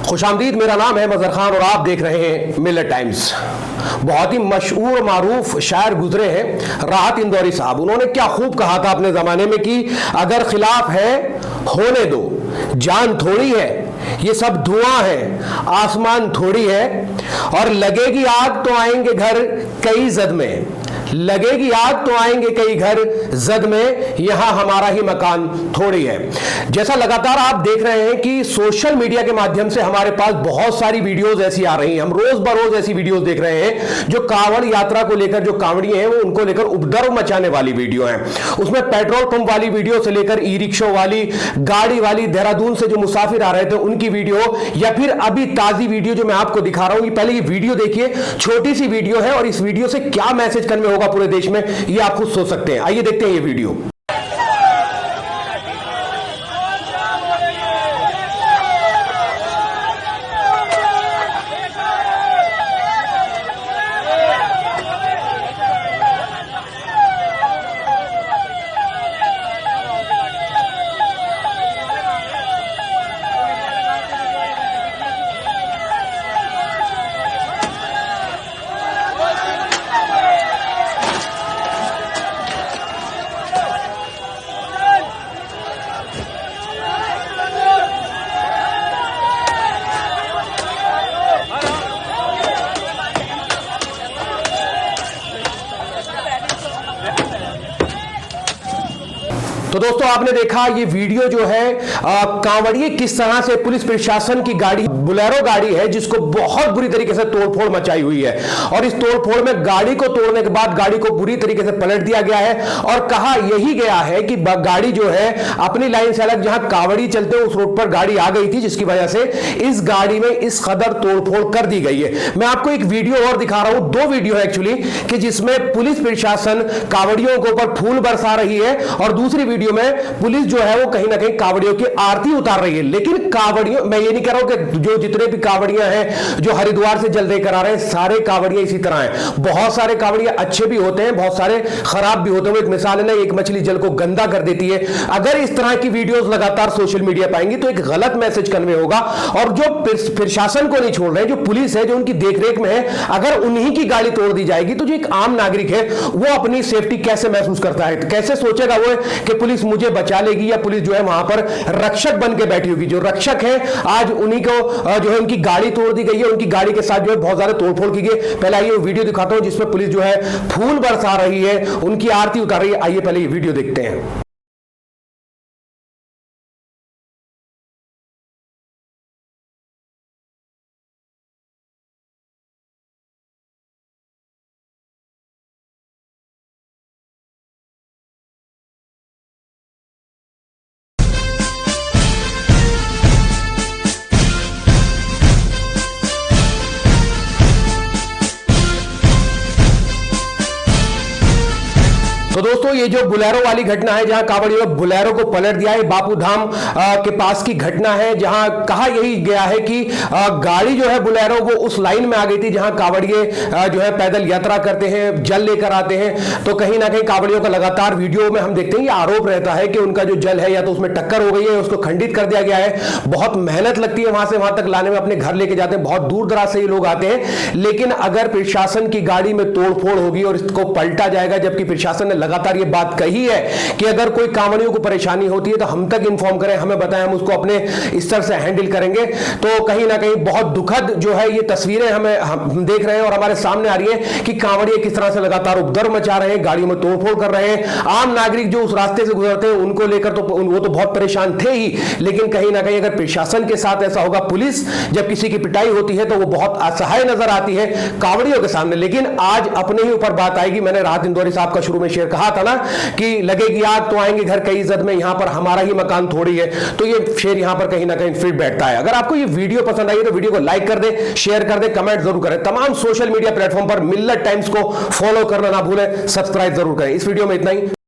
खुशामदीद, मेरा नाम है मजहर खान और आप देख रहे हैं मिलत टाइम्स। बहुत ही मशहूर मारूफ शायर गुजरे हैं राहत इंदौरी साहब। उन्होंने क्या खूब कहा था अपने जमाने में कि अगर खिलाफ है होने दो, जान थोड़ी है, ये सब धुआं है, आसमान थोड़ी है, और लगेगी आग तो आएंगे घर कई जद में, लगेगी आग तो आएंगे कई घर जद में, यहां हमारा ही मकान थोड़ी है। जैसा लगातार आप देख रहे हैं कि सोशल मीडिया के माध्यम से हमारे पास बहुत सारी वीडियोस ऐसी आ रही हैं, हम रोज बरोज ऐसी वीडियोस देख रहे हैं जो कांवड़ यात्रा को लेकर, जो कांवड़िए हैं वो उनको लेकर उपद्रव मचाने वाली वीडियो है। उसमें पेट्रोल पंप वाली वीडियो से लेकर ई रिक्शा वाली, गाड़ी वाली, देहरादून से जो मुसाफिर आ रहे थे उनकी वीडियो, या फिर अभी ताजी वीडियो जो मैं आपको दिखा रहा हूं, पहले ये वीडियो देखिए, छोटी सी वीडियो है और इस वीडियो से क्या मैसेज कन्वे होगा पूरे देश में, ये आप खुद सोच सकते हैं। आइए देखते हैं ये वीडियो। तो दोस्तों आपने देखा ये वीडियो जो है कांवड़िए किस तरह से पुलिस प्रशासन की गाड़ी, बुलेरो गाड़ी है जिसको बहुत बुरी तरीके से तोड़फोड़ मचाई हुई है, और इस तोड़फोड़ में गाड़ी को तोड़ने के बाद गाड़ी को बुरी तरीके से पलट दिया गया है और कहा यही गया है कि गाड़ी जो है अपनी लाइन से अलग, जहां कांवड़ी चलते हैं उस रोड पर गाड़ी आ गई थी, जिसकी वजह से इस गाड़ी में इस कदर तोड़फोड़ कर दी गई है। मैं आपको एक वीडियो और दिखा रहा हूं, दो वीडियो है एक्चुअली, कि जिसमें पुलिस प्रशासन कांवड़ियों के ऊपर फूल बरसा रही है और दूसरी वीडियो में पुलिस जो है वो कहीं ना कहीं कांवड़ियों की आरती उतार रही है। लेकिन कांवड़ियों, मैं ये नहीं कह रहा हूं कि जो जितने भी कांवड़ियां हैं जो हरिद्वार से जल देकर आ रहे हैं सारे कांवड़ियां इसी तरह हैं। बहुत सारे कांवड़ियां अच्छे भी होते हैं, बहुत सारे खराब भी होते हैं। एक मिसाल है ना, एक मछली जल को गंदा कर देती है। अगर इस तरह की वीडियोस लगातार सोशल मीडिया पाएंगी तो एक गलत मैसेज कन्वे होगा, और जो प्रशासन को नहीं छोड़ रहे, जो पुलिस है जो उनकी देखरेख में है, अगर उन्हीं की गाड़ी तोड़ दी जाएगी तो जो एक आम नागरिक है वो अपनी सेफ्टी कैसे महसूस करता है, कैसे सोचेगा वो कि पुलिस मुझे बचा लेगी, या पुलिस जो है वहां पर रक्षक बन के बैठी होगी। जो रक्षक है आज उन्हीं को जो है उनकी गाड़ी तोड़ दी गई है, उनकी गाड़ी के साथ जो है बहुत ज्यादा तोड़फोड़ की गई। पहले आइए वीडियो दिखाता हूं जिसमें पुलिस जो है फूल बरसा रही है, उनकी आरती उतार रही है। आइए पहले ये वीडियो देखते हैं। तो दोस्तों ये जो बुलेरो वाली घटना है, जहां कांवड़ियों ने बुलेरो को पलट दिया है, बापू धाम के पास की घटना है, जहां कहा यही गया है कि गाड़ी जो है बुलेरो वो उस लाइन में आ गई थी जहां कांवड़िए जो है पैदल यात्रा करते हैं, जल लेकर आते हैं। तो कहीं ना कहीं कांवड़ियों का लगातार वीडियो में हम देखते हैं ये आरोप रहता है कि उनका जो जल है या तो उसमें टक्कर हो गई है, उसको खंडित कर दिया गया है। बहुत मेहनत लगती है वहां से वहां तक लाने में, अपने घर लेके जाते हैं, बहुत दूर दराज से ये लोग आते हैं। लेकिन अगर प्रशासन की गाड़ी में तोड़फोड़ होगी और इसको पलटा जाएगा, जबकि प्रशासन ने लगातार ये बात कही है कि अगर कोई कांवड़ियों को परेशानी होती है तो हम तक इन्फॉर्म करें, हमें बताएं, हम उसको अपने स्तर से हैंडल करेंगे। तो कहीं ना कहीं बहुत दुखद जो है ये तस्वीरें हम देख रहे हैं और हमारे सामने आ रही है कि कांवड़िए किस तरह से लगातार उपद्रव मचा रहे हैं, गाड़ियों में तोड़फोड़ कर रहे हैं। आम नागरिक जो उस रास्ते से गुजरते हैं उनको लेकर तो वो तो बहुत परेशान थे ही, लेकिन कहीं ना कहीं अगर प्रशासन के साथ ऐसा होगा, पुलिस जब किसी की पिटाई होती है तो वो बहुत असहाय नजर आती है कांवड़ियों के सामने। लेकिन आज अपने ही ऊपर बात आएगी। मैंने राहत इंदौरी साहब का शुरू में शेर कहा था ना कि लगेगी आग तो आएंगे घर कई इज्जत में, यहां पर हमारा ही मकान थोड़ी है, तो ये शेर यहां पर कहीं ना कहीं फिट बैठता है। अगर आपको ये वीडियो पसंद आई तो वीडियो को लाइक कर दे, शेयर कर दे, कमेंट जरूर करें। तमाम सोशल मीडिया प्लेटफॉर्म पर मिल्लत टाइम्स को फॉलो करना ना भूलें, सब्सक्राइब जरूर करें। इस वीडियो में इतना ही।